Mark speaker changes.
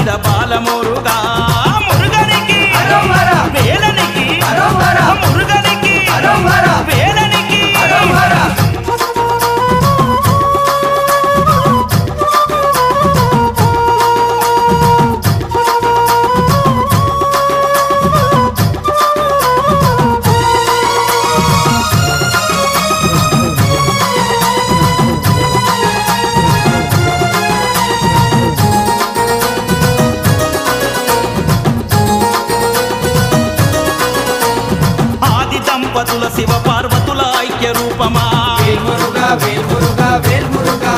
Speaker 1: మీద బాలమురుగా మురుగనికి వేలనికి మురుగనికి వేలనికి దంపతుల శివ పార్వతుల ఐక్య రూపమా
Speaker 2: వేల్మురుగా వేల్మురుగా వేల్మురుగా